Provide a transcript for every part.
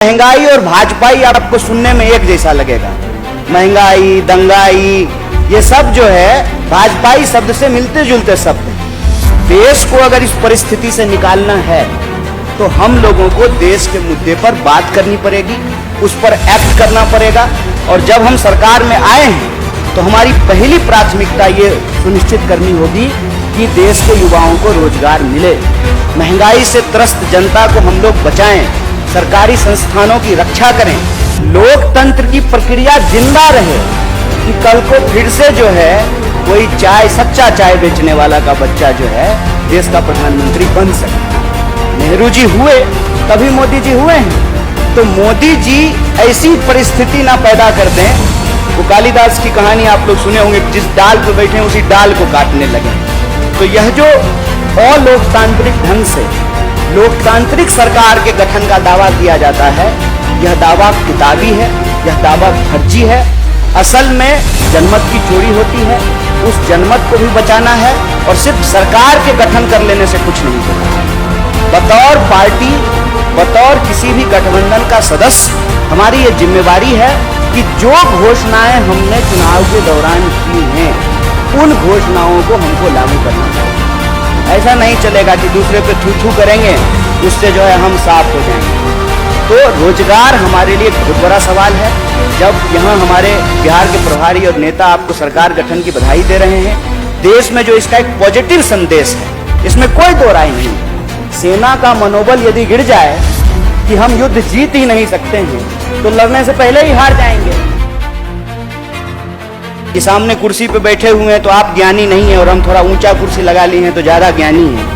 महंगाई और भाजपाई आपको सुनने में एक जैसा लगेगा। महंगाई, दंगाई, ये सब जो है भाजपाई शब्द से मिलते जुलते शब्द हैं। देश को अगर इस परिस्थिति से निकालना है तो हम लोगों को देश के मुद्दे पर बात करनी पड़ेगी, उस पर एक्ट करना पड़ेगा। और जब हम सरकार में आए हैं तो हमारी पहली प्राथमिकता ये सुनिश्चित करनी होगी कि देश के युवाओं को रोजगार मिले, महंगाई से त्रस्त जनता को हम लोग बचाएं, सरकारी संस्थानों की रक्षा करें, लोकतंत्र की प्रक्रिया जिंदा रहे कि कल को फिर से जो है कोई सच्चा चाय बेचने वाला का बच्चा जो है देश का प्रधानमंत्री बन सके। नेहरू जी हुए तभी मोदी जी हुए हैं, तो मोदी जी ऐसी परिस्थिति ना पैदा कर दें। वो कालिदास की कहानी आप लोग सुने होंगे, जिस डाल पर बैठे हैं उसी डाल को काटने लगे। तो यह जो अलोकतांत्रिक ढंग से लोकतांत्रिक सरकार के गठन का दावा किया जाता है, यह दावा किताबी है, यह दावा फर्जी है। असल में जनमत की चोरी होती है, उस जनमत को भी बचाना है और सिर्फ सरकार के गठन कर लेने से कुछ नहीं होगा। बतौर पार्टी, बतौर किसी भी गठबंधन का सदस्य हमारी ये जिम्मेवारी है कि जो घोषणाएं हमने चुनाव के दौरान की हैं उन घोषणाओं को हमको लागू करना चाहिए। ऐसा नहीं चलेगा कि दूसरे पे थू थू करेंगे, उससे जो है हम साफ हो जाएंगे। तो रोजगार हमारे लिए बहुत बड़ा सवाल है। जब यहाँ हमारे बिहार के प्रभारी और नेता आपको सरकार गठन की बधाई दे रहे हैं, देश में जो इसका एक पॉजिटिव संदेश है, इसमें कोई दो राय नहीं। सेना का मनोबल यदि गिर जाए कि हम युद्ध जीत ही नहीं सकते हैं तो लड़ने से पहले ही हार जाएंगे। कि सामने कुर्सी पे बैठे हुए हैं तो आप ज्ञानी नहीं हैं और हम थोड़ा ऊंचा कुर्सी लगा ली हैं तो ज्यादा ज्ञानी हैं।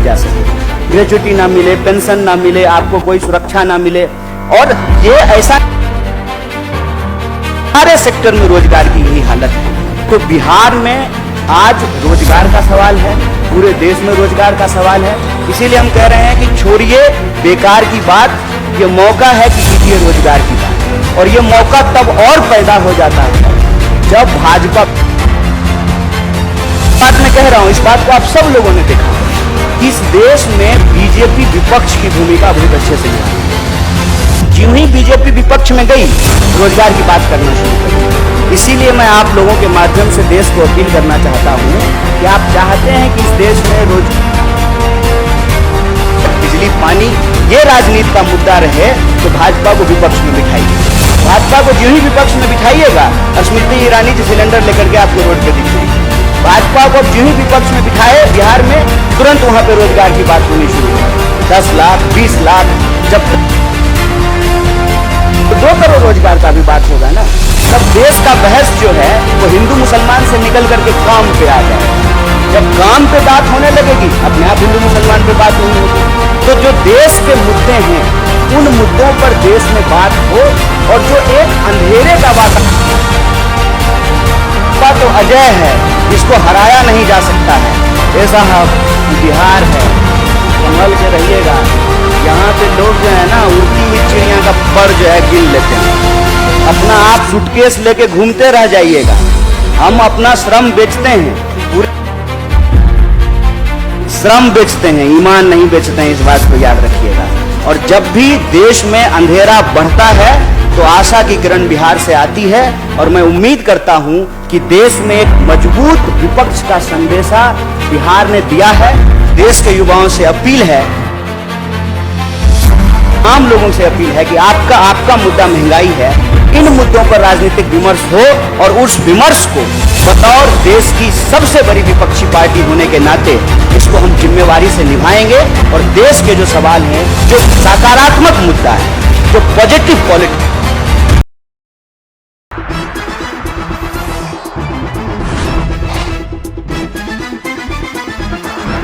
जा सके, ग्रेजुएटी ना मिले, पेंशन ना मिले, आपको कोई सुरक्षा ना मिले। और ये ऐसा सारे सेक्टर में रोजगार की यही हालत है। तो बिहार में आज रोजगार का सवाल है, पूरे देश में रोजगार का सवाल है। इसीलिए हम कह रहे हैं कि छोड़िए बेकार की बात, ये मौका है कि कीजिए रोजगार की बात। और ये मौका तब और पैदा हो जाता है जब भाजपा, बात मैं कह रहा हूं, इस बात को आप सब लोगों ने देखा, इस देश में बीजेपी विपक्ष की भूमिका बहुत अच्छे से निभाई। ज्यों ही बीजेपी विपक्ष में गई, रोजगार की बात करना शुरू कर। इसीलिए मैं आप लोगों के माध्यम से देश को अपील करना चाहता हूं कि आप चाहते हैं कि इस देश में बिजली, पानी, ये राजनीति का मुद्दा रहे तो भाजपा को विपक्ष में बिठाइए। भाजपा को ज्यों ही विपक्ष में बिठाइएगा, स्मृति ईरानी जी सिलेंडर लेकर के आपको रोड पे दिख जाएंगे। भाजपा को ज्यों ही विपक्ष में बिठाए बिहार में, तुरंत वहां पे रोजगार की बात होनी शुरू हुई। 10 लाख, 20 लाख, जब तो 2 करोड़ रोजगार का भी बात होगा ना, तब देश का बहस जो है वो हिंदू मुसलमान से निकल करके काम पे आ जाए। जब काम पे बात होने लगेगी, अपने आप हिंदू मुसलमान पे बात नहीं होगी। तो जो देश के मुद्दे हैं उन मुद्दों पर देश में बात हो और जो एक अंधेरे का वातावरण तो अजय है, इसको हराया नहीं जा सकता है। ऐसा बिहार है, संभल के रहिएगा। यहाँ पे लोग जो है ना उड़ती हुई चिड़िया का पर जो है गिन लेते हैं। अपना आप सूटकेस लेके घूमते रह जाइएगा। हम अपना श्रम बेचते हैं, पूरे श्रम बेचते हैं, ईमान नहीं बेचते हैं, इस बात को याद रखिएगा। और जब भी देश में अंधेरा बढ़ता है तो आशा की किरण बिहार से आती है और मैं उम्मीद करता हूं कि देश में एक मजबूत विपक्ष का संदेशा बिहार ने दिया है। देश के युवाओं से अपील है, आम लोगों से अपील है कि आपका मुद्दा महंगाई है, इन मुद्दों पर राजनीतिक विमर्श हो और उस विमर्श को बतौर देश की सबसे बड़ी विपक्षी पार्टी होने के नाते इसको हम जिम्मेवारी से निभाएंगे और देश के जो सवाल हैं, जो सकारात्मक मुद्दा है, जो पॉजिटिव पॉलिटिक्स